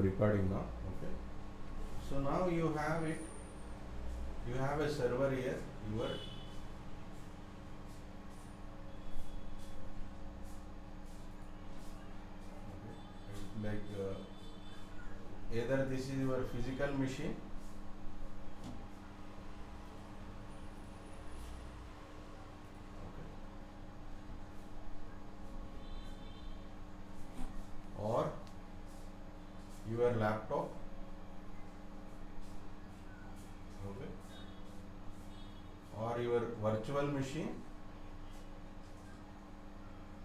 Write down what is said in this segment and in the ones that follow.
recording now. Okay. So now you have it. You have a server here. Your like either this is your physical machine. Okay. Or your laptop. Okay. Or your virtual machine,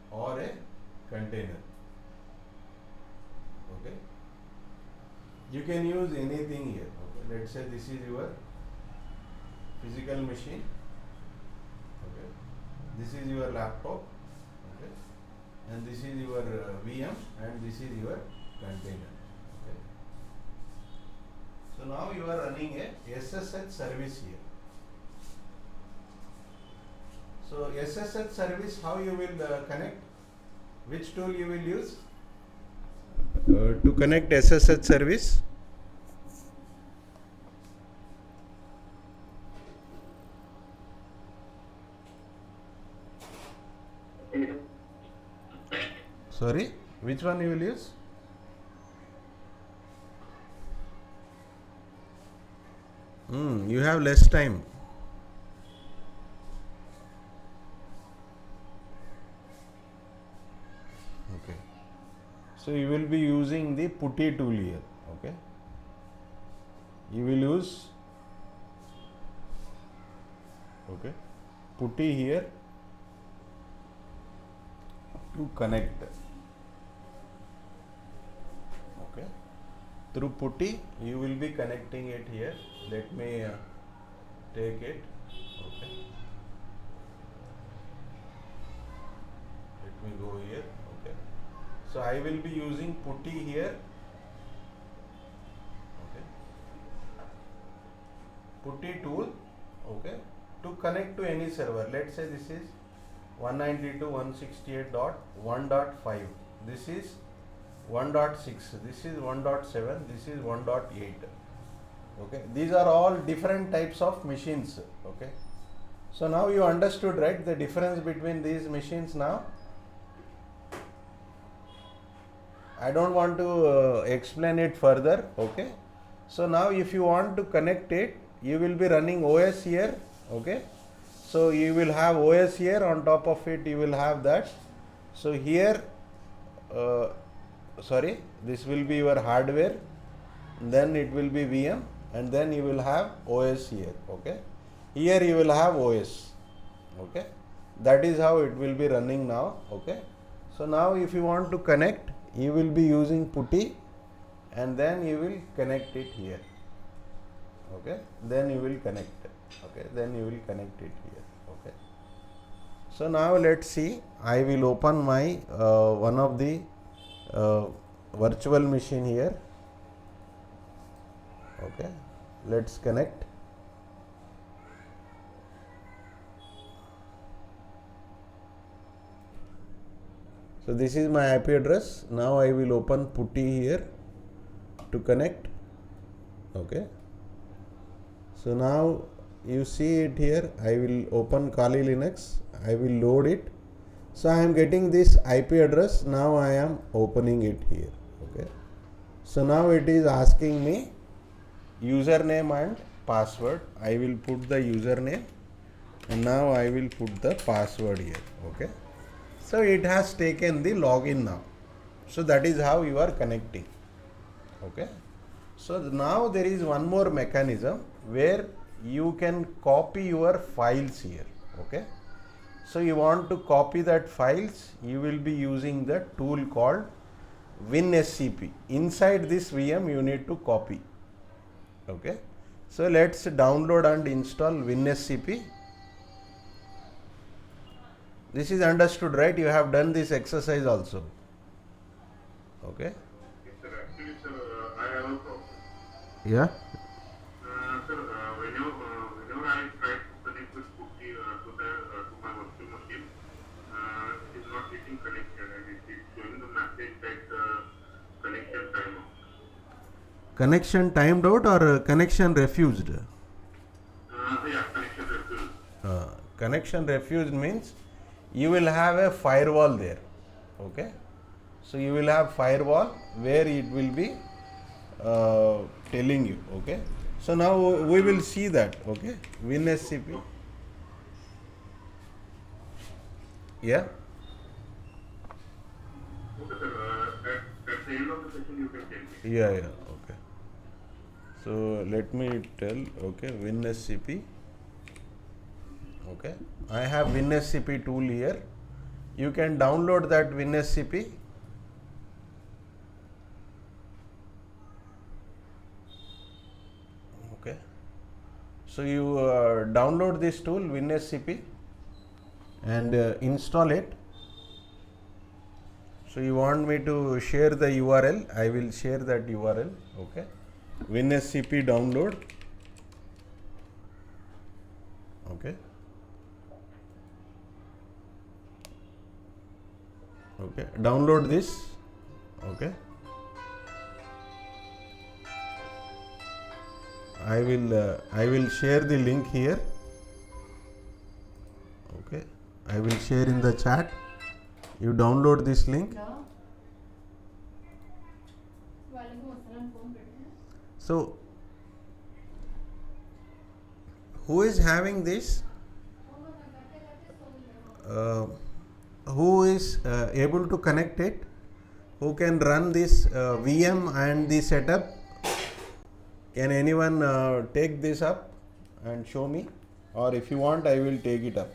or a container. Okay. You can use anything here. Okay. Let's say this is your physical machine. Okay. This is your laptop. Okay. And this is your VM, and this is your container. Okay. So now you are running a SSH service here. So SSH service, how you will connect? Which tool you will use to connect SSH service? Sorry, which one you will use? You have less time. Okay. So you will be using the putty tool here. Okay. You will use putty here to connect. Okay. Through putty you will be connecting it here. Let me take it. Okay. Let me go here. Okay. So I will be using putty here. Okay. Putty tool. Okay. To connect to any server. Let's say this is 192.168.1.5. This is 1.6. This is 1.7. This is 1.8. Okay. These are all different types of machines. Okay. So now you understood, right, the difference between these machines now. I don't want to explain it further. Okay. So now if you want to connect it, you will be running OS here. Okay. So you will have OS here, on top of it you will have that. So here this will be your hardware, then it will be VM, and then you will have OS here. Okay. Here you will have OS. Okay. That is how it will be running now. Okay. So now if you want to connect, you will be using putty, and then you will connect it here. Okay. Then you will connect. Okay. Then you will connect it here. Okay. So now let's see. I will open my one of the virtual machine here. Okay. Let's connect. So this is my IP address. Now I will open putty here to connect. Okay. So now you see it here. I will open Kali Linux. I will load it. So I am getting this IP address. Now I am opening it here. Okay. So now it is asking me username and password. I will put the username, and now I will put the password here. Okay. So it has taken the login now. So that is how you are connecting. Okay. So now there is one more mechanism where you can copy your files here. Okay. So you want to copy that files, you will be using the tool called WinSCP. Inside this VM you need to copy. Okay. So let's download and install WinSCP. This is understood, right? You have done this exercise also. Okay. Sir, actually, sir, I have a problem. Yeah. Sir, whenever I try to connect with Putty to my virtual machine, it is not getting connected, and it is showing the message that connection time out. Connection timed out or connection refused? Yeah, connection refused. Connection refused means you will have a firewall there. Okay, so you will have firewall where it will be telling you. Okay, so now we will see that. Okay, WinSCP. Yeah. Okay, sir. At the end of the session, you can tell me. Yeah, yeah, okay. So let me tell, okay, WinSCP. Okay, I have WinSCP tool here. You can download that WinSCP. Okay, so you download this tool WinSCP and install it. So you want me to share the URL? I will share that URL. Okay, WinSCP download. Okay. Okay, download this. Okay, I will share the link here. Okay, I will share in the chat. You download this link. So who is having this? Who is able to connect it? Who can run this VM and the setup? Can anyone take this up and show me? Or if you want, I will take it up.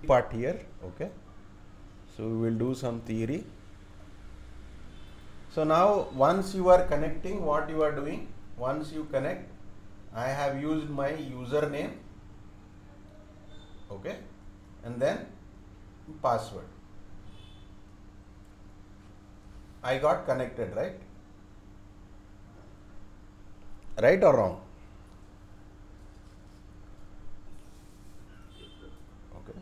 Part here. Okay, so we will do some theory. So now once you are connecting, what you are doing, once you connect, I have used my username, okay, and then password. I got connected, right? Right or wrong? Okay.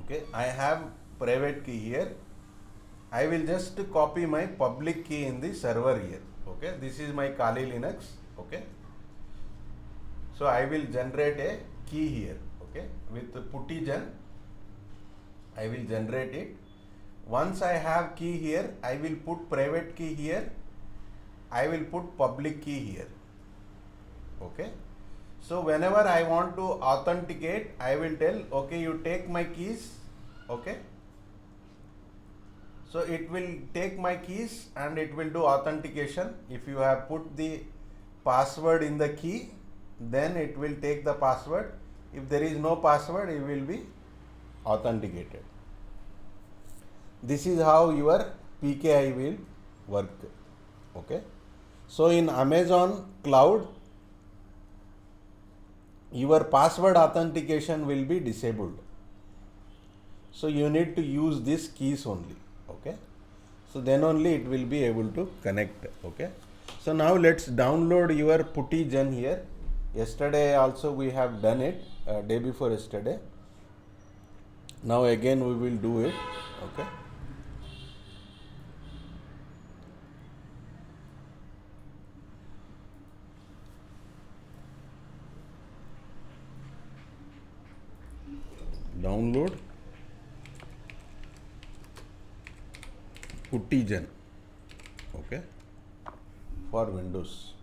Okay, I have private key here. I will just copy my public key in the server here. Okay, this is my Kali Linux. Okay, so I will generate a key here. Okay, with PuttyGen, I will generate it. Once I have key here, I will put private key here. I will put public key here. Okay, so whenever I want to authenticate, I will tell, okay, you take my keys. Okay, so it will take my keys and it will do authentication. If you have put the password in the key, then it will take the password. If there is no password, it will be authenticated. This is how your PKI will work. Okay, so in Amazon cloud, your password authentication will be disabled. So you need to use these keys only. Okay, so then only it will be able to connect. Okay, so now let's download your PuttyGen here. Yesterday also we have done it, day before yesterday. Now again we will do it. Okay, download puttygen, okay, for Windows.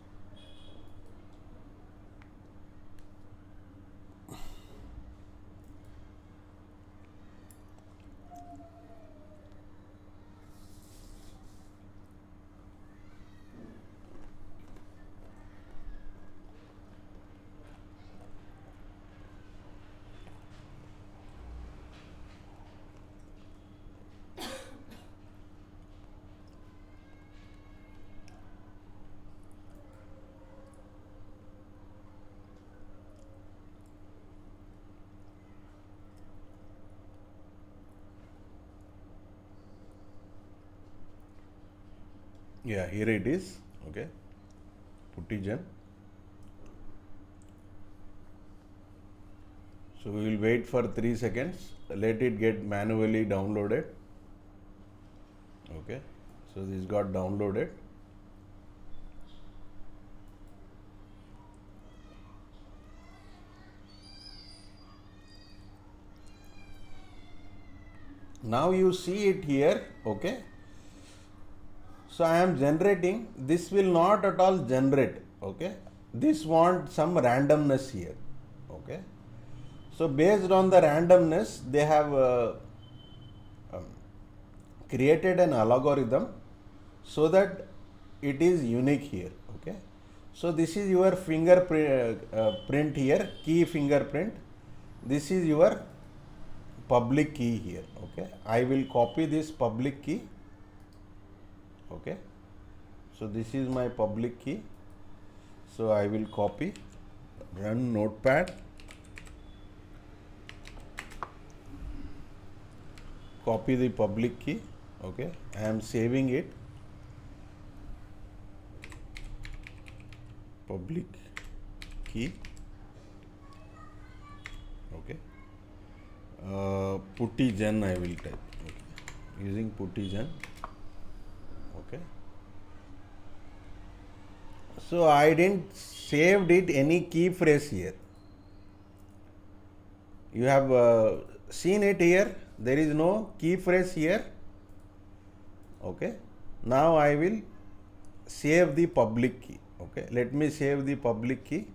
Yeah, here it is, okay, puttygen. So we will wait for 3 seconds, let it get manually downloaded, okay. So this got downloaded. Now you see it here, okay. So I am generating, this will not at all generate, okay. This want some randomness here, okay. So based on the randomness, they have um, created an algorithm so that it is unique here, okay. So this is your fingerprint print here, key fingerprint. This is your public key here, okay. I will copy this public key, okay. So this is my public key. So I will copy, run notepad, copy the public key, okay. I am saving it, public key, okay. Puttygen I will type, okay, using puttygen, okay. So I didn't saved it any key phrase here. You have seen it here, there is no key phrase here, okay. Now I will save the public key, okay. Let me save the public key,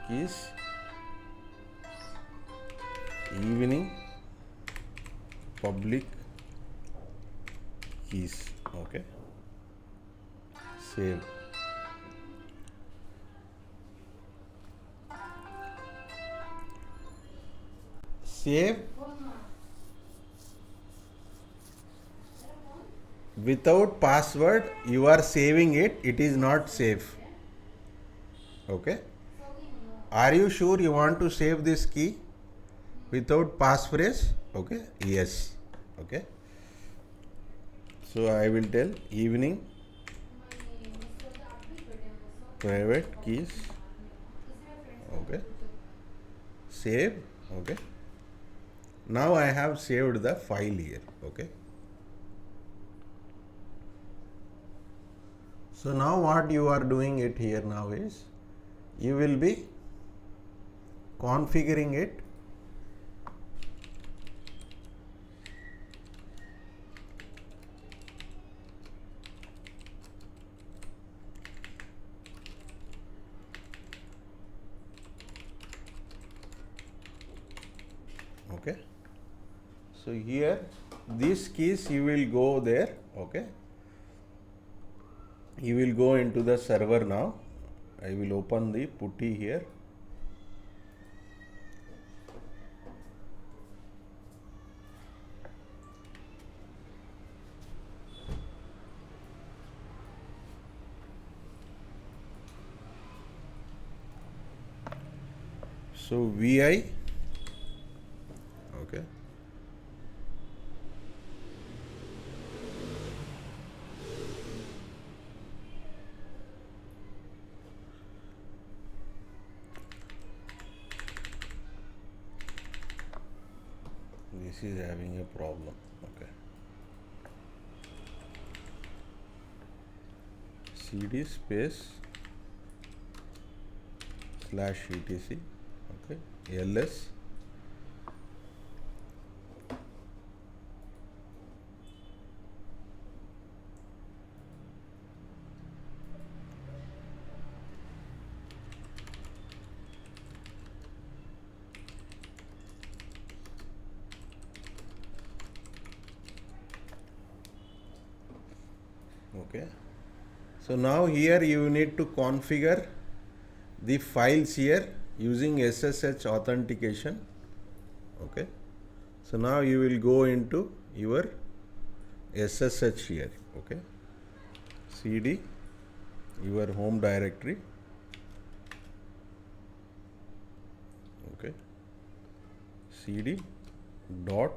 keys, evening public keys, okay. Save. Save without password. You are saving it, it is not safe, okay. Are you sure you want to save this key without passphrase? Okay, yes, okay. So I will tell evening private keys, okay, save, okay. Now I have saved the file here, okay. So now what you are doing it here now is you will be configuring it, okay. So here these keys you will go there, okay. You will go into the server now. I will open the putty here. So VI, okay. This is having a problem, okay. CD space /etc, okay, ls Okay. So now here you need to configure the files here using SSH authentication. Okay. So now you will go into your SSH here. Okay. CD your home directory. Okay. CD dot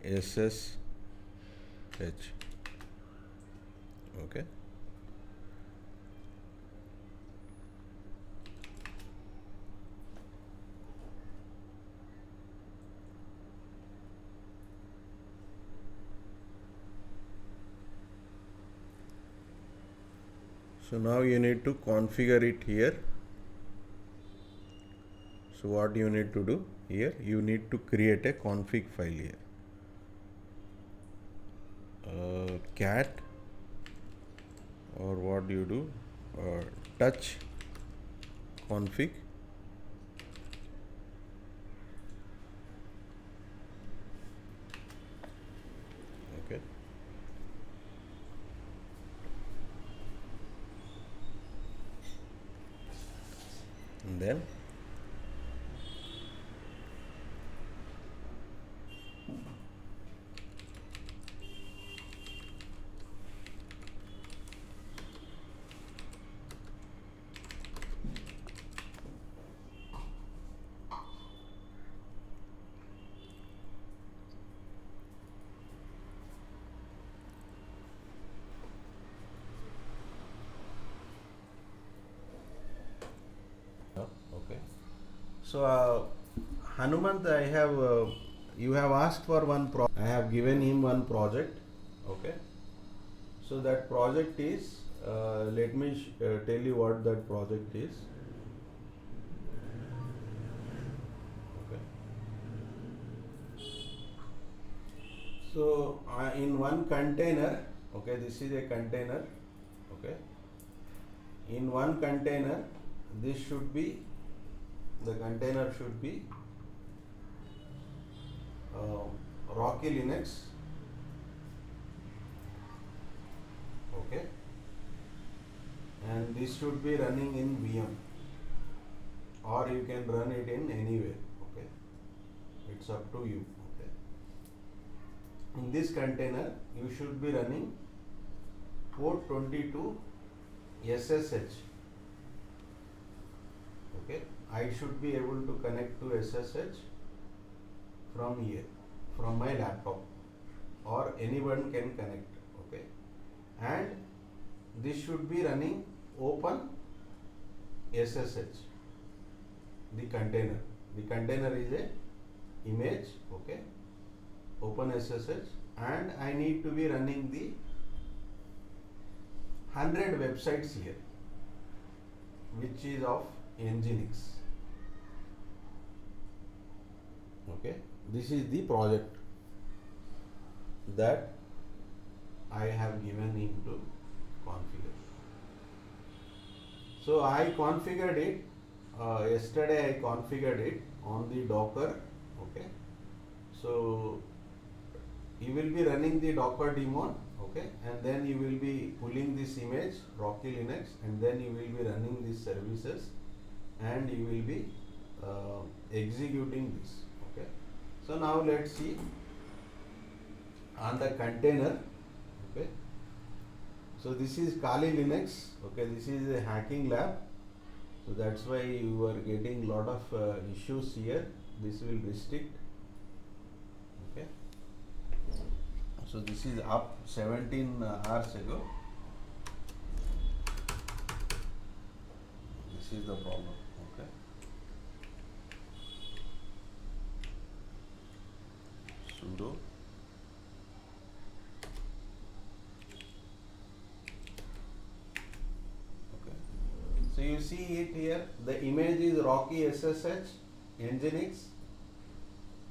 SSH. Okay. So now you need to configure it here. So what you need to do here, you need to create a config file here. Cat, or what do you do, touch config. Okay. And then okay. So Hanumant, I have you have asked for one I have given him one project. Okay. So that project is let me tell you what that project is. Okay. So in one container, okay, this is a container. Okay. In one container, this should be, the container should be Rocky Linux. Okay. And this should be running in VM, or you can run it in anywhere. Okay. It's up to you. Okay. In this container, you should be running port 22 SSH. Okay. I should be able to connect to SSH from here, from my laptop, or anyone can connect. Okay. And this should be running open SSH, the container. The container is a image. Okay. Open SSH, and I need to be running the 100 websites here, which is of Nginx. Okay. This is the project that I have given him to configure. So I configured it yesterday. I configured it on the Docker. Okay. So you will be running the Docker daemon. Okay, and then you will be pulling this image Rocky Linux, and then you will be running these services, and you will be executing this. Okay. So now let's see on the container. Okay. So this is Kali Linux. Okay, this is a hacking lab. So that's why you are getting lot of issues here. This will restrict. Okay. So this is up 17 hours ago. This is the problem. Okay. Sudo. Okay. So you see it here. The image is Rocky SSH Nginx,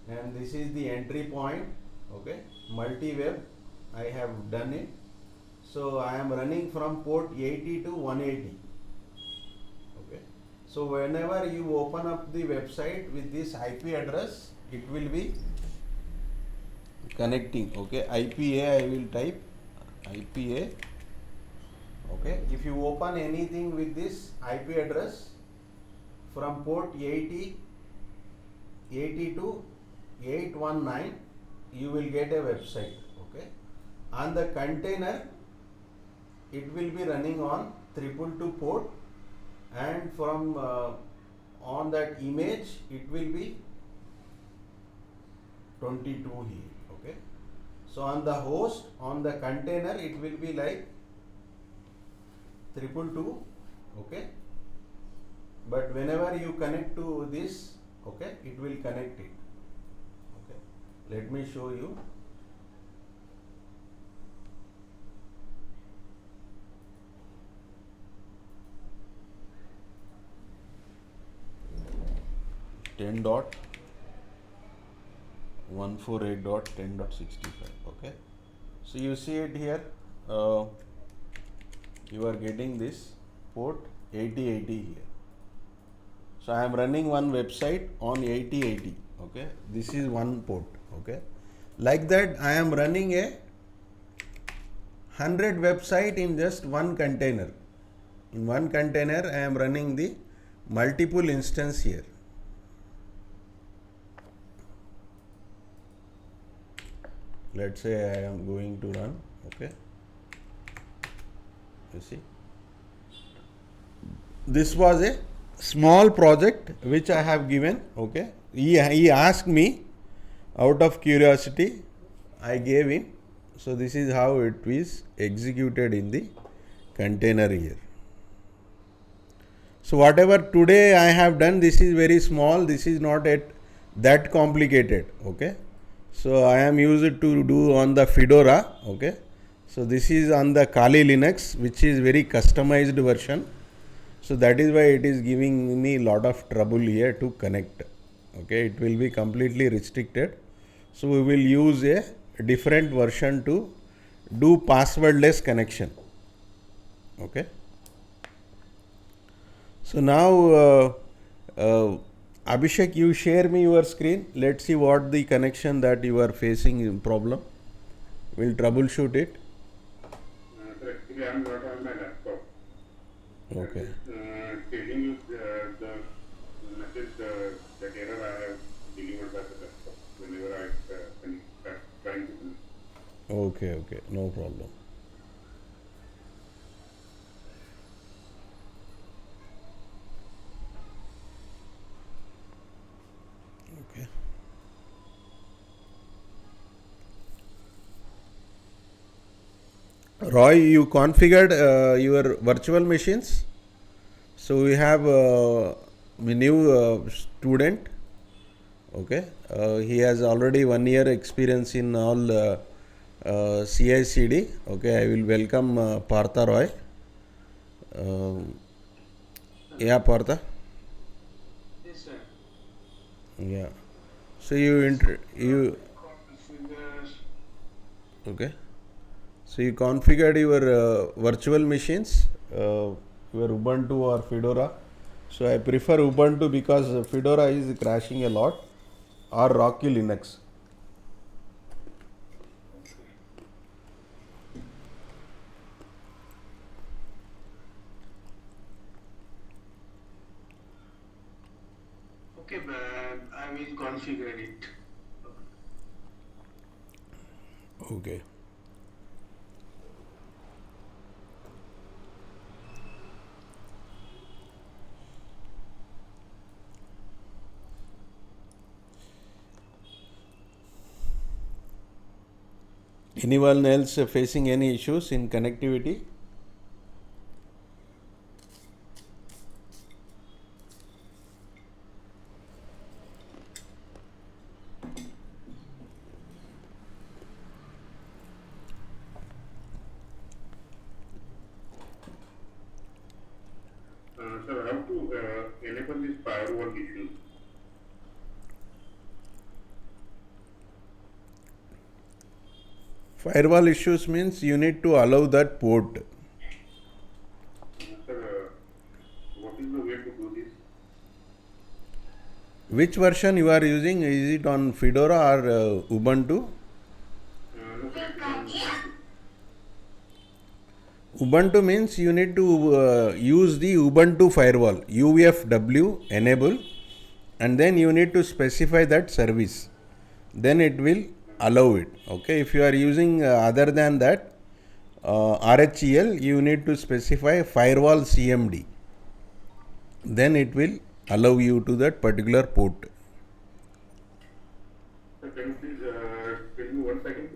and this is the entry point. Okay, multi-web, I have done it. So I am running from port 80 to 180. Okay, so whenever you open up the website with this IP address, it will be connecting. Okay, IPA I will type IPA. Okay, if you open anything with this IP address from port 80 to 819, you will get a website. Okay, on the container it will be running on 222 port, and from on that image it will be 22 here. Okay, so on the host, on the container it will be like 222. Okay, but whenever you connect to this, okay, it will connect it. Okay, let me show you. Ten dot 148.10.65. Okay, so you see it here. You are getting this port 8080 here. So I am running one website on 8080. Okay, this is one port. Okay, like that I am running a 100 website in just one container. In one container I am running the multiple instance here. Let's say I am going to run. Okay, you see, this was a small project which I have given. Okay, he asked me out of curiosity, I gave him. So this is how it is executed in the container here. So whatever today I have done, this is very small, this is not at that complicated. Okay, so I am used to do on the Fedora. Okay, so this is on the Kali Linux, which is very customized version. So that is why it is giving me lot of trouble here to connect. Okay, it will be completely restricted. So we will use a different version to do passwordless connection. Okay. So now Abhishek, you share me your screen. Let's see what the connection that you are facing in problem. We'll troubleshoot it. Sir, actually, I am not on my laptop. Okay. Telling you the message that error I have delivered by the laptop whenever I trying to connect. Okay, okay, no problem. Okay. Roy, you configured your virtual machines. So we have a new student. Okay, he has already 1 year experience in all CI/CD. Okay, I will welcome Partha Roy. Yeah, Partha. Yes, sir. Yeah. So you okay. So you configured your virtual machines, your Ubuntu or Fedora. So I prefer Ubuntu because Fedora is crashing a lot, or Rocky Linux. Okay, but I will configure it. Okay. Anyone else facing any issues in connectivity? Sir, how to enable this firewall issue? Firewall issues means you need to allow that port. Sir, what is the way to do this? Which version you are using? Is it on Fedora or Ubuntu? No, sir, it is on Ubuntu. Ubuntu means you need to use the Ubuntu firewall, UFW enable, and then you need to specify that service. Then it will allow it. Okay, if you are using other than that RHEL, you need to specify firewall CMD. Then it will allow you to that particular port. Sir, can you please tell me 1 second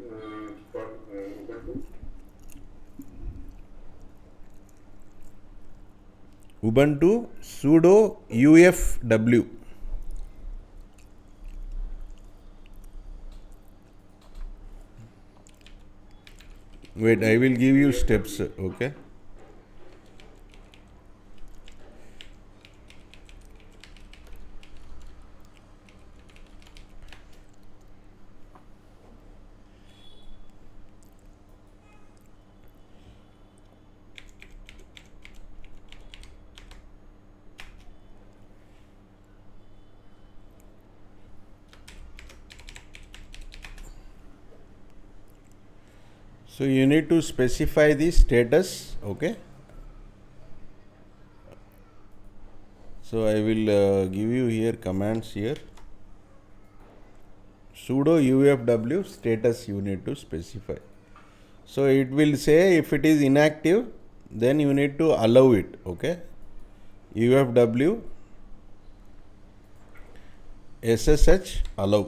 for Ubuntu? Ubuntu sudo UFW. Wait, I will give you steps. Okay. So you need to specify the status. Okay. So I will give you here commands here. Sudo UFW status you need to specify. So it will say if it is inactive, then you need to allow it. Okay. UFW SSH allow.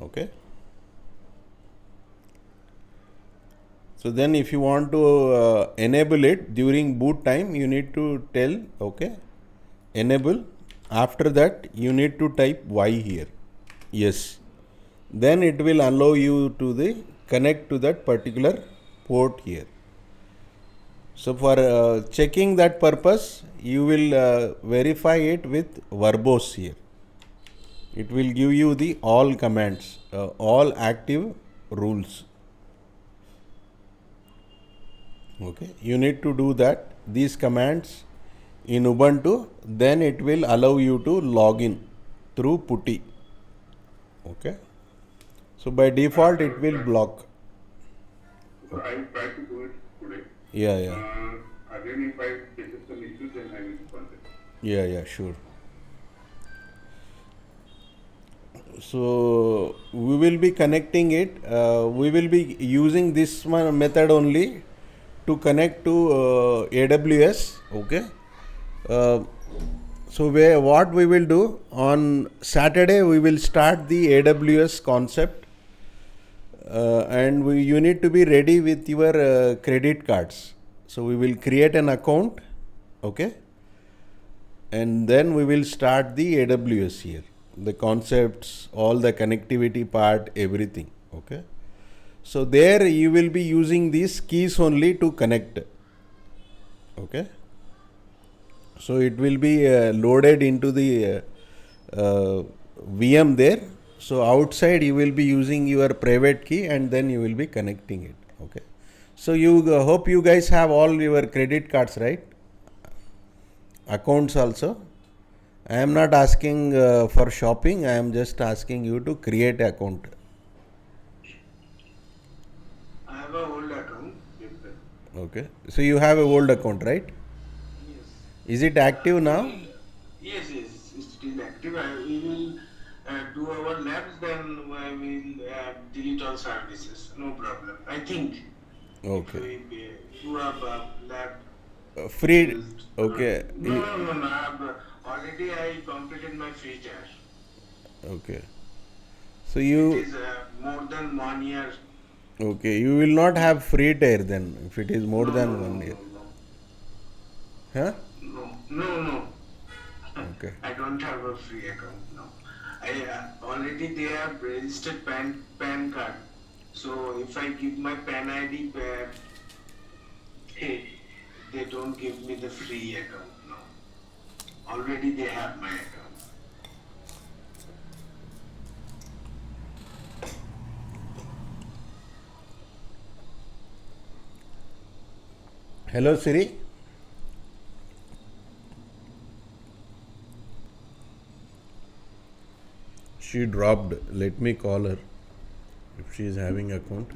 Okay. So then if you want to enable it during boot time, you need to tell, okay, enable. After that, you need to type Y here. Yes. Then it will allow you to the connect to that particular port here. So for checking that purpose, you will verify it with verbose here. It will give you the all commands, all active rules. Okay, you need to do that, these commands in Ubuntu, then it will allow you to log in through PuTTY. Okay, so by default it will block. So I will try to do it today. Yeah. Again, if I face some issues, then I will contact. Yeah, sure. So we will be connecting it. We will be using this one method only to connect to AWS. Okay. So what we will do on Saturday, we will start the AWS concept, and you need to be ready with your credit cards. So we will create an account. Okay. And then we will start the AWS here, the concepts, all the connectivity part, everything. Okay. So there you will be using these keys only to connect. Okay. So it will be loaded into the VM there. So outside you will be using your private key and then you will be connecting it. Okay. So you hope you guys have all your credit cards, right? Accounts also. I am not asking for shopping. I am just asking you to create account. I have a old account. Okay. So you have a old account, right? Yes. Is it active now? Yes, it's still active. We will do our labs, then we will delete all services. No problem. I think. Okay. If we do a lab. Free. used- Okay. No. Already I completed my free trial. Okay. So It you. is more than 1 year. Okay. You will not have free tier then if it is more No, than no, 1 year. no, Huh? no. Okay. I don't have a free account now. I already they have registered PAN card. So if I give my PAN ID, they don't give me the free account now. Already they have my account. Hello Siri. She dropped. Let me call her if she is having account.